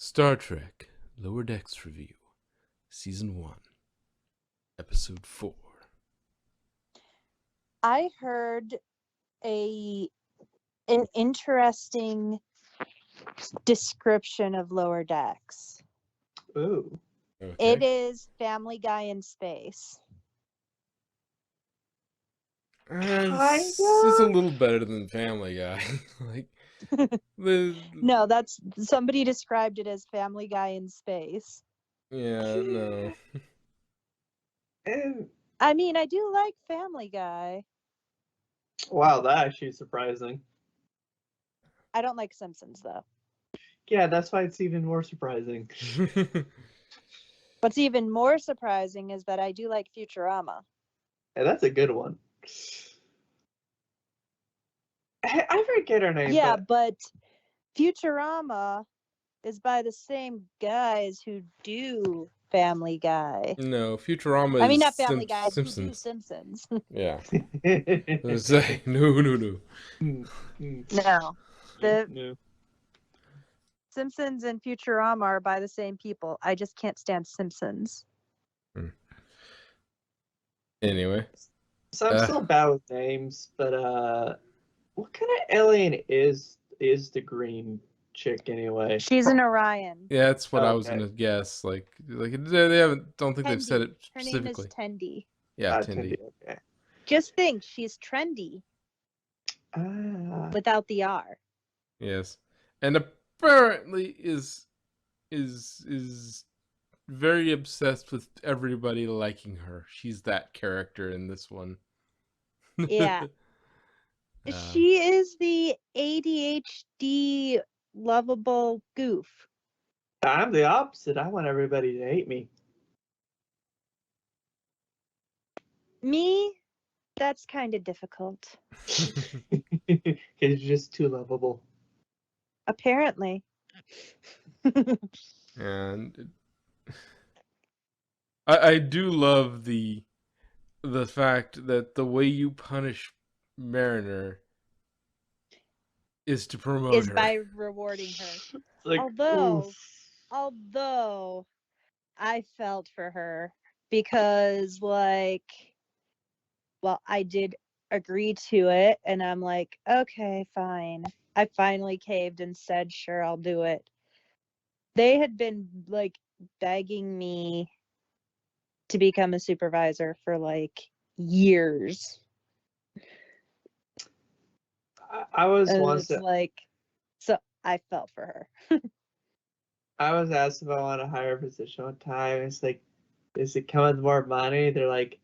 Star Trek Lower Decks Review, Season 1, Episode 4. I heard an interesting description of Lower Decks. Ooh. Okay. It is Family Guy in space. It's a little better than Family Guy. No, that's somebody described it as Family Guy in space. Yeah, no. I mean, I do like Family Guy. Wow, that actually is surprising. I don't like Simpsons, though. Yeah, that's why it's even more surprising. What's even more surprising is that I do like Futurama. Yeah, that's a good one. I forget her name. Yeah, but Futurama is by the same guys who do Family Guy. No, Futurama is I mean, not Family Guys, who do Simpsons. Simpsons. Yeah. No. No. The No. Simpsons and Futurama are by the same people. I just can't stand Simpsons. Anyway. So I'm still bad with names, but what kind of alien is the green chick anyway? She's an Orion. Yeah, that's what I was Okay. gonna guess. Like they haven't. Don't think they've said it Her name is specifically. Tendi. Yeah, Tindy. Tindy. Okay. Just think, she's trendy without the R. Yes, and apparently is very obsessed with everybody liking her. She's that character in this one. Yeah. She is the ADHD lovable goof. I'm the opposite. I want everybody to hate me. Me, that's kind of difficult. It's just too lovable. Apparently. And I do love the fact that the way you punish Mariner is to promote her. By rewarding her. Like, Although I felt for her because, like, well, I did agree to it, and I'm like, okay, fine. I finally caved and said, sure, I'll do it. They had been, like, begging me to become a supervisor for, like, years. I was And once it's like, so I felt for her. I was asked if I want a higher position one time. It's like, does it come with more money? They're like,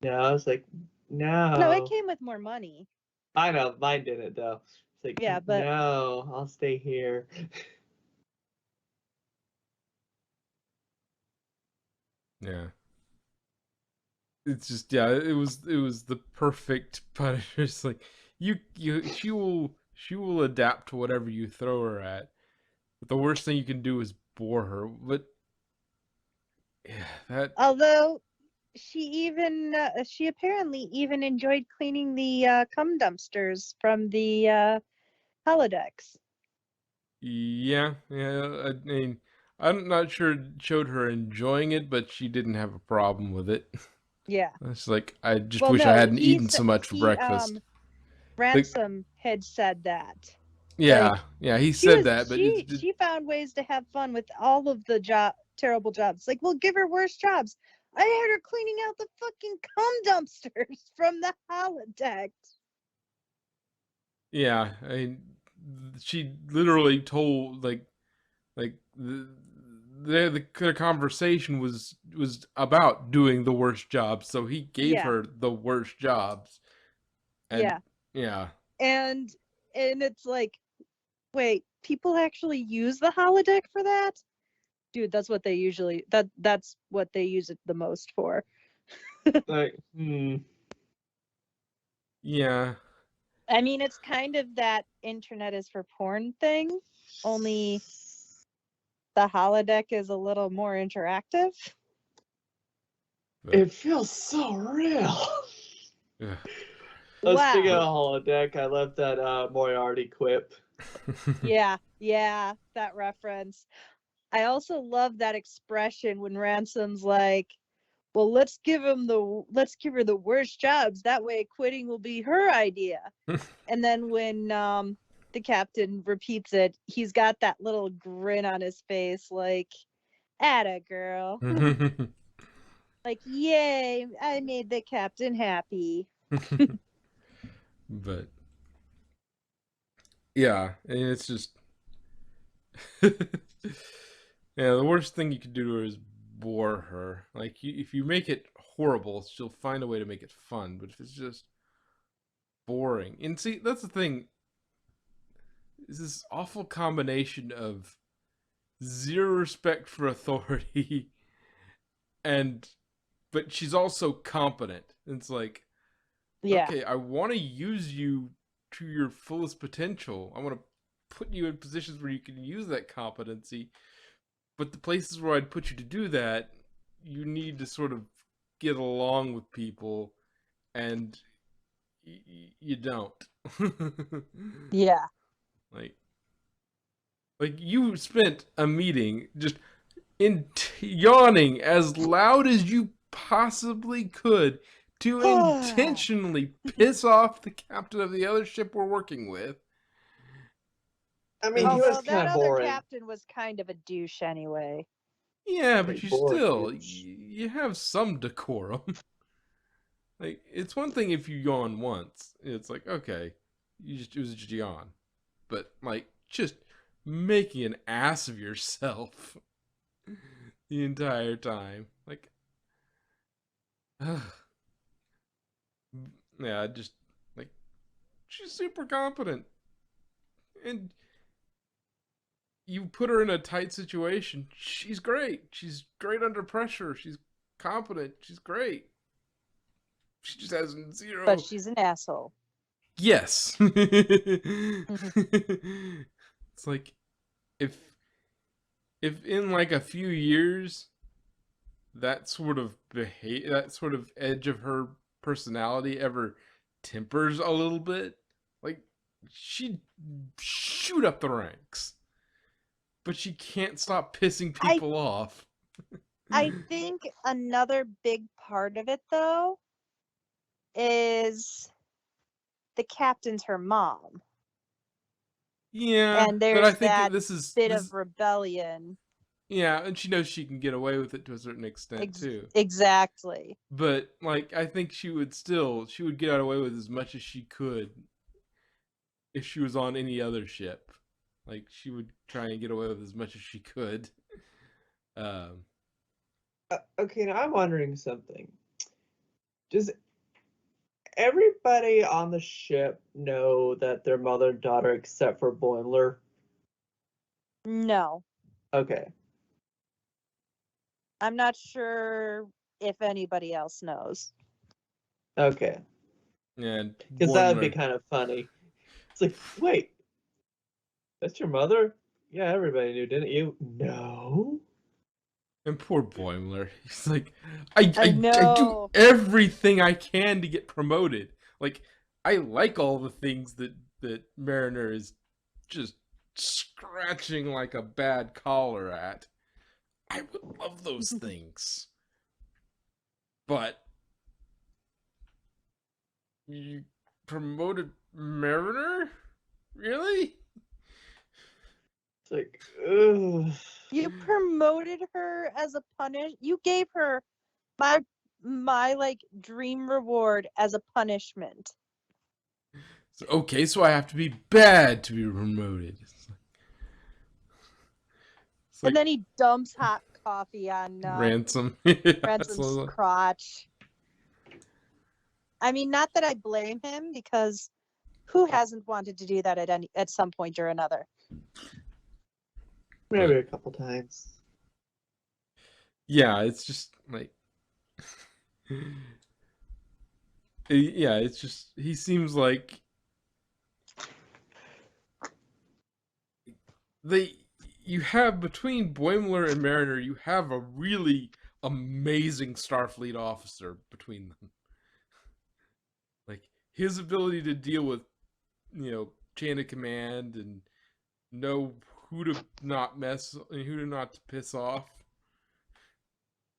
no. It's like, no. No, it came with more money. I know, mine didn't though. It's like, Yeah, but no, I'll stay here. Yeah. It's just it was the perfect punisher. It's like she will adapt to whatever you throw her at. But the worst thing you can do is bore her. But yeah, that. although she apparently even enjoyed cleaning the cum dumpsters from the holodecks. Yeah. I mean, I'm not sure it showed her enjoying it, but she didn't have a problem with it. Yeah. It's like, I just wish I hadn't eaten so much for breakfast. Ransom had said that. Yeah, like, yeah, he said that, but she found ways to have fun with all of the terrible jobs. Like, we'll give her worse jobs. I had her cleaning out the fucking cum dumpsters from the holodecks. yeah, I mean, she literally told the conversation was about doing the worst jobs, so he gave her the worst jobs. And, yeah, and it's like, wait, people actually use the holodeck for that? Dude, that's what they usually that's what they use it the most for. Like, yeah. I mean, it's kind of that internet is for porn thing, only the holodeck is a little more interactive. it feels so real. Yeah. Speaking of holodeck, I love that Moriarty quip. Yeah, that reference. I also love that expression when Ransom's like, well, let's give her the worst jobs. That way quitting will be her idea. And then when the captain repeats it, he's got that little grin on his face, like, atta girl. Like, yay, I made the captain happy. But yeah, and it's just yeah, the worst thing you could do to her is bore her. Like, if you make it horrible, she'll find a way to make it fun. But if it's just boring, and see, that's the thing. Is this awful combination of zero respect for authority and but she's also competent. It's like, Yeah. okay, I want to use you to your fullest potential. I want to put you in positions where you can use that competency. But the places where I'd put you to do that, you need to sort of get along with people, and you don't. Yeah. Like you spent a meeting just yawning as loud as you possibly could to intentionally piss off the captain of the other ship we're working with. I mean, he was Although that kind of other boring. captain was kind of a douche anyway. Yeah, but Like, you boring still, douche. you have some decorum. Like, it's one thing if you yawn once. It's like, okay, it was just a yawn. But, like, just making an ass of yourself the entire time. Like, yeah, just, like, she's super competent. And you put her in a tight situation, she's great. She's great under pressure. She's competent. She's great. She just has zero. But she's an asshole. Yes. It's like if in like a few years that sort of edge of her personality ever tempers a little bit, like she'd shoot up the ranks. But she can't stop pissing people off. I think another big part of it, though, is the captain's her mom. Yeah, and but I there's think that this is bit of rebellion. yeah, and she knows she can get away with it to a certain extent too. Exactly. But like, I think she would get away with as much as she could if she was on any other ship. Like, she would try and get away with as much as she could. Okay, now I'm wondering something. Does everybody on the ship know that they're mother and daughter except for Boimler? No. Okay. I'm not sure if anybody else knows. Okay. And because that would be kind of funny. It's like, wait, that's your mother? Yeah, everybody knew, didn't you? No. And poor Boimler, he's like, I know. do everything I can to get promoted. Like, I like all the things that Mariner is just scratching like a bad collar at. I would love those things. But you promoted Mariner? Really? It's like, ugh. You promoted her as a punish. You gave her my like dream reward as a punishment. So, okay, so I have to be bad to be promoted. It's like, and then he dumps hot coffee on Ransom. Ransom's crotch. I mean, not that I blame him, because who hasn't wanted to do that at some point or another? Maybe a couple times. Yeah, it's just like, yeah, it's just, he seems like you have, between Boimler and Mariner, you have a really amazing Starfleet officer between them. Like, his ability to deal with, chain of command and know who to not mess and who to not piss off.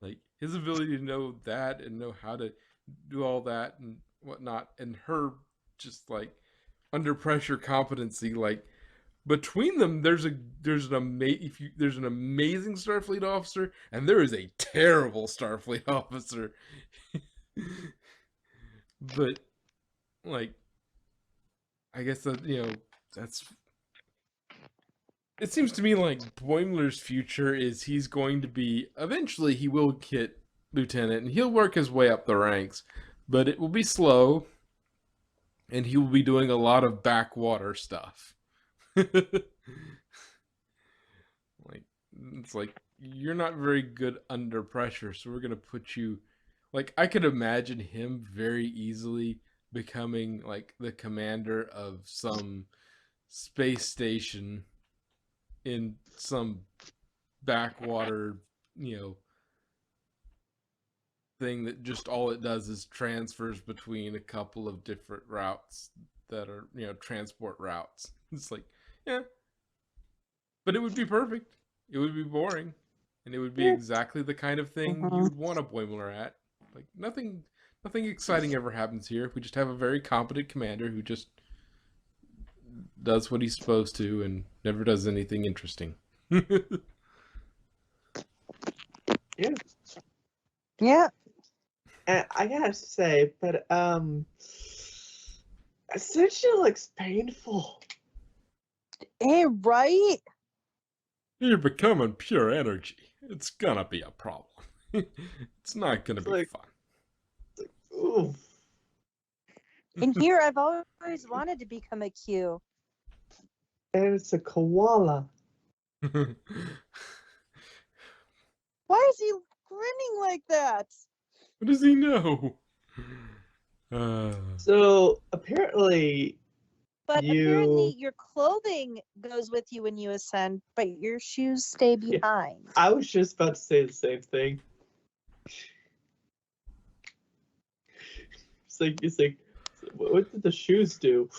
Like his ability to know that and know how to do all that and whatnot, and her just like under pressure competency. Like between them, there's an amazing Starfleet officer, and there is a terrible Starfleet officer. But like, I guess that that's. It seems to me like Boimler's future is he's going to be eventually he will get lieutenant and he'll work his way up the ranks, but it will be slow, and he will be doing a lot of backwater stuff. Like it's like you're not very good under pressure, so we're gonna put you. Like I could imagine him very easily becoming like the commander of some space station in some backwater, thing that just all it does is transfers between a couple of different routes that are, transport routes. It's like, yeah. But it would be perfect. It would be boring. And it would be exactly the kind of thing you would want a Boimler at. Like nothing exciting ever happens here. We just have a very competent commander who just does what he's supposed to and never does anything interesting. Yeah. Yeah. And I gotta say, but Ascension looks painful. Hey, right? You're becoming pure energy. It's gonna be a problem. It's not gonna be fun. Ooh. And here I've always wanted to become a Q. And it's a koala. Why is he grinning like that? What does he know? So apparently, But apparently your clothing goes with you when you ascend, but your shoes stay behind. I was just about to say the same thing. It's like, what did the shoes do?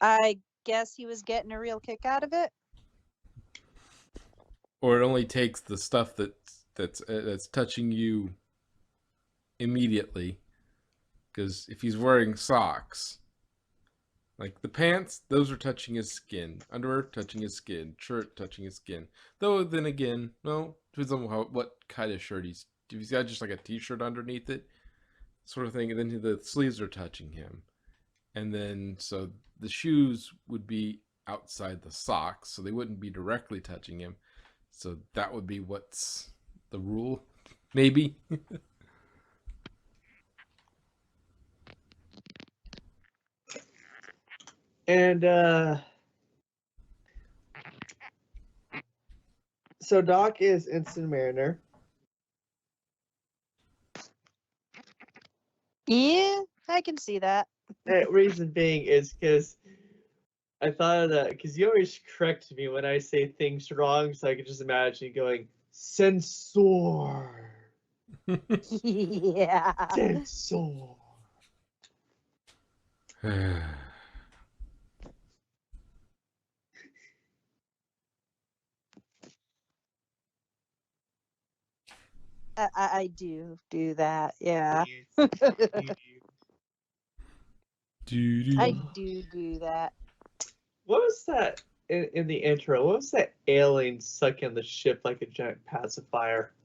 I guess he was getting a real kick out of it. Or it only takes the stuff that's touching you immediately. Because if he's wearing socks, like the pants, those are touching his skin. Underwear touching his skin. Shirt touching his skin. Though then again, no, depends on what kind of shirt he's. If he's got just like a t-shirt underneath it, sort of thing, and then the sleeves are touching him, and then so the shoes would be outside the socks, so they wouldn't be directly touching him. So that would be what's the rule, maybe. And so Doc is Instant Mariner. Yeah, I can see that. The reason being is because I thought of that because you always correct me when I say things wrong, so I could just imagine you going sensor. Yeah. Sensor. I do that, yeah. I do that. What was that in the intro? What was that alien sucking the ship like a giant pacifier?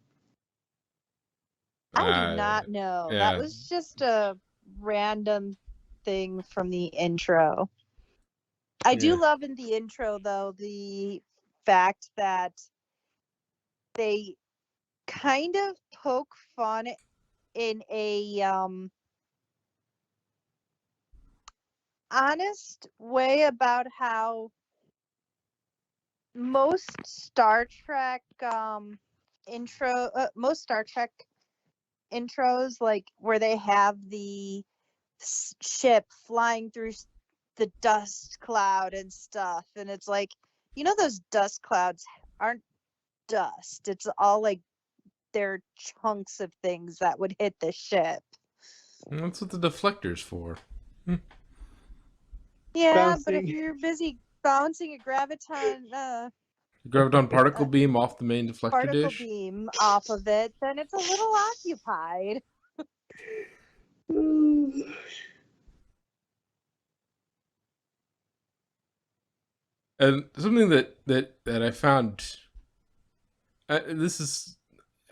I do not know. Yeah. That was just a random thing from the intro. I do love in the intro, though, the fact that they kind of poke fun in a honest way about how most Star Trek intros, like where they have the ship flying through the dust cloud and stuff, and it's like, those dust clouds aren't dust. It's all like they're chunks of things that would hit the ship. That's what the deflector's for. Yeah, Bouncing. but if you're busy bouncing a Graviton particle beam off the main deflector particle dish. beam off of it, then it's a little occupied. And something that I found, this is,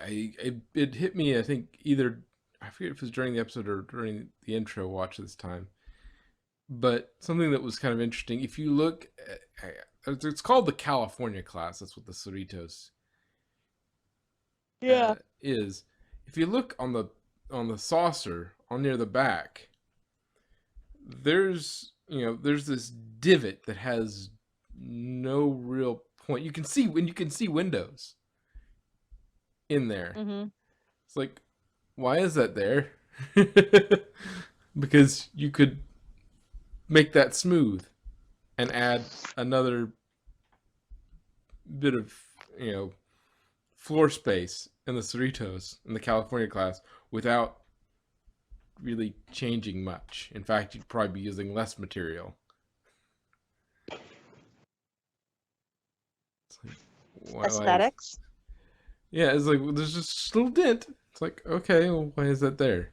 it hit me. I think either I forget if it was during the episode or during the intro watch this time. But something that was kind of interesting. If you look, it's called the California class. That's what the Cerritos is. If you look on the saucer on near the back, there's this divot that has no real point. You can see windows in there. Mm-hmm. It's like, why is that there? Because you could make that smooth and add another bit of floor space in the Cerritos in the California class without really changing much. In fact, you'd probably be using less material. It's like, Aesthetics. Yeah, it's like, well, there's just a little dent. It's like, okay, well, why is that there?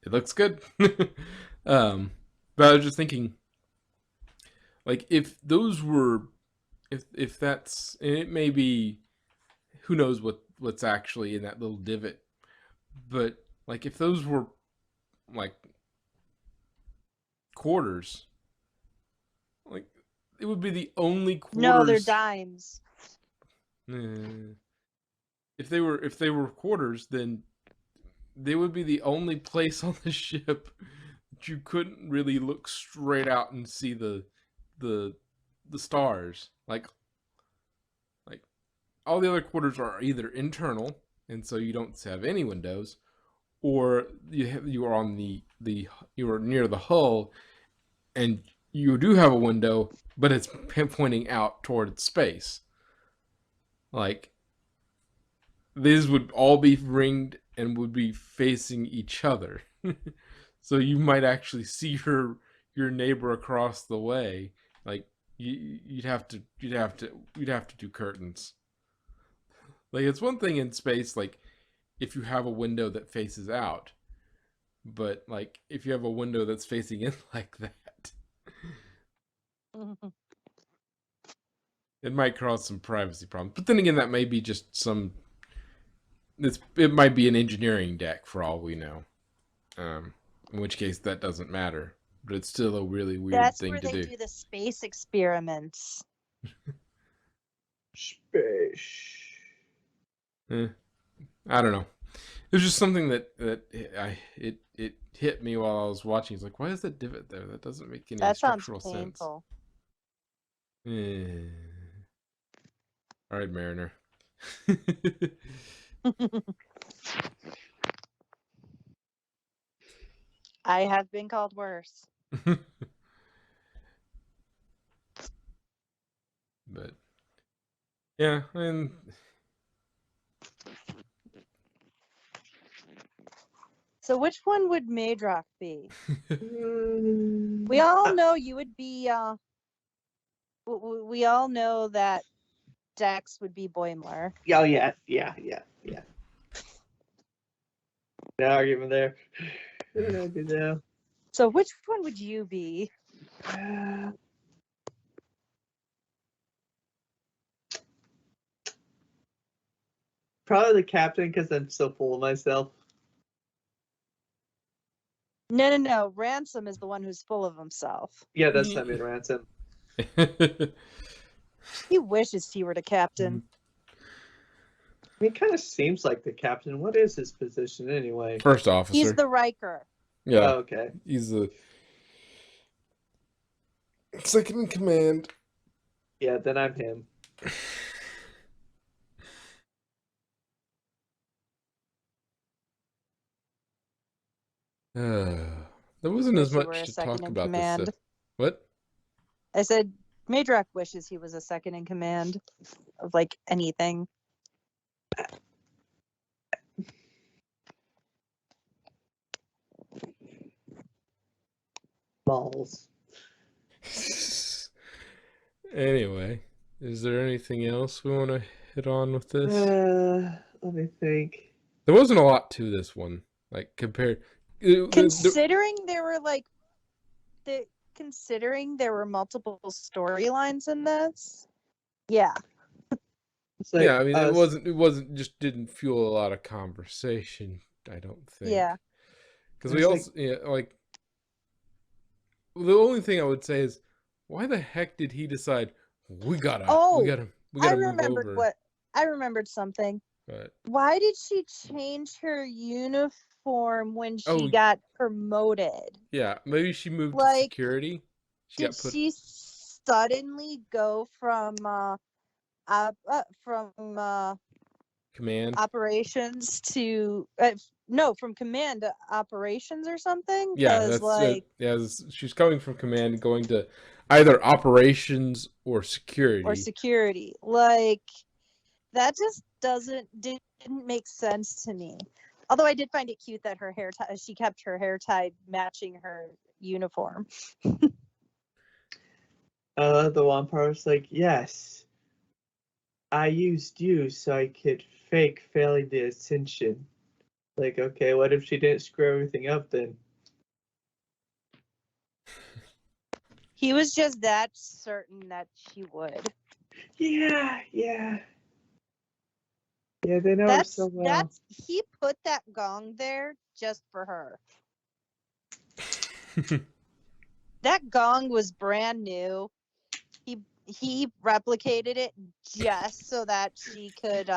It looks good. But I was just thinking, like, if those were, if that's, and it may be, who knows what's actually in that little divot, but like if those were like quarters, like it would be the only quarters. No, they're dimes. If they were quarters, then they would be the only place on the ship that you couldn't really look straight out and see the stars. Like all the other quarters are either internal, and so you don't have any windows, or you are on you are near the hull, and you do have a window, but it's pointing out toward space. Like these would all be ringed and would be facing each other, so you might actually see your neighbor across the way. Like you'd have to do curtains. Like it's one thing in space, like if you have a window that faces out, but like if you have a window that's facing in like that, it might cause some privacy problems. But then again, that may be just it might be an engineering deck for all we know. In which case that doesn't matter, but it's still a really weird thing to do. That's where they do the space experiments. Space. I don't know. It was just something that it hit me while I was watching. It's like, why is that divot there? That doesn't make any structural sense. Painful. All right, Mariner. I have been called worse. But yeah, and so which one would Madrock be? We all know you would be we all know that Dex would be Boimler. Oh yeah. No argument there. Good now. So which one would you be? Probably the captain, because I'm so full of myself. No. Ransom is the one who's full of himself. Yeah, that's not Ransom. He wishes he were the captain. He kind of seems like the captain. What is his position anyway? First officer. He's the Riker. Yeah. Oh, okay. He's the second in command. Yeah, then I'm him. There wasn't as much to talk about this. What? I said Madrock wishes he was a second in command of like anything. Balls. Anyway, is there anything else we want to hit on with this? Let me think. There wasn't a lot to this one, like compared. Considering there were like considering there were multiple storylines in this, yeah. It's like, Yeah, I mean, it wasn't just didn't fuel a lot of conversation. I don't think. Yeah. Because we also, like, the only thing I would say is, why the heck did he decide we gotta move over? I remembered something. But Why did she change her uniform when she Oh. got promoted? yeah, maybe she moved to Like, security. Did she suddenly go from command. operations to no, from command to operations or something? Yeah, 'Cause, that's like, she's coming from command and going to either operations or security. Like, that just didn't make sense to me. Although I did find it cute that her hair she kept her hair tied matching her uniform. The one part was like, yes, I used you so I could fake failing the ascension. Like, okay, what if she didn't screw everything up then? He was just that certain that she would. Yeah. Yeah, they know her so well. He put that gong there just for her. That gong was brand new. He replicated it just so that she could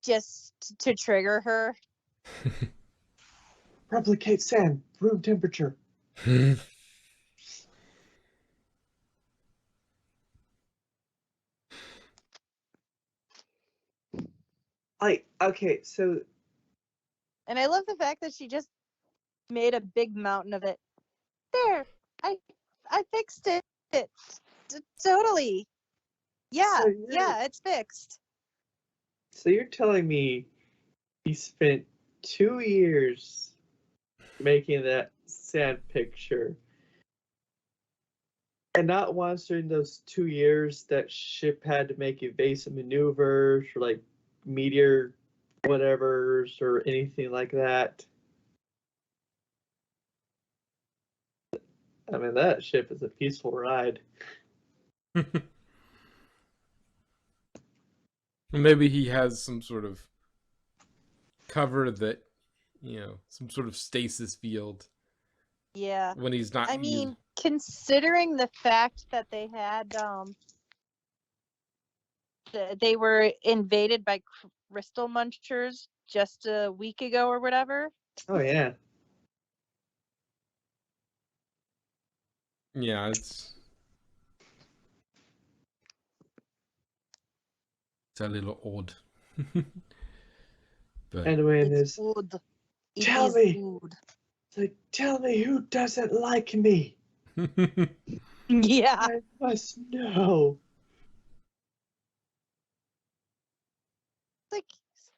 just to trigger her. Replicate sand, room temperature. Okay, so. And I love the fact that she just made a big mountain of it. There, I fixed it. Totally. Yeah, it's fixed. So you're telling me he spent 2 years making that sand picture, and not once during those 2 years that ship had to make evasive maneuvers or like meteor whatevers or anything like that? I mean, that ship is a peaceful ride. Maybe he has some sort of cover that, some sort of stasis field. Yeah. When he's not. I mean, considering the fact that they had they were invaded by crystal munchers just a week ago or whatever. Oh yeah. Yeah, it's a little odd. But anyway, it's odd. Tell me who doesn't like me. Yeah. I must know. Like,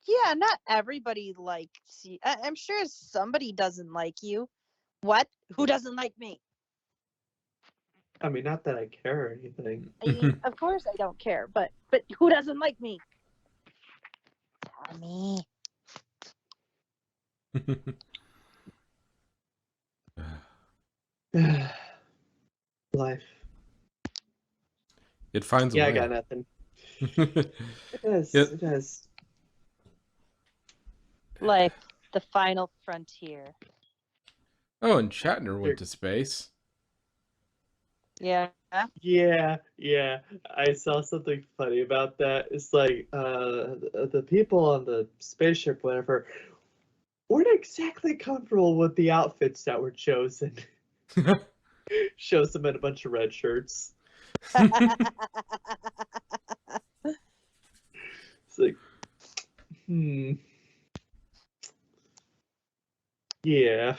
yeah, not everybody likes you. I'm sure somebody doesn't like you. What? Who doesn't like me? I mean, not that I care or anything. I mean, of course I don't care, but who doesn't like me? Tell me. Life. It finds a way. Yeah, I got nothing. It does. Life, the final frontier. Oh, and Shatner went to space. Yeah. Yeah. I saw something funny about that. It's like the people on the spaceship, whatever, weren't exactly comfortable with the outfits that were chosen. Shows them in a bunch of red shirts. It's like, yeah.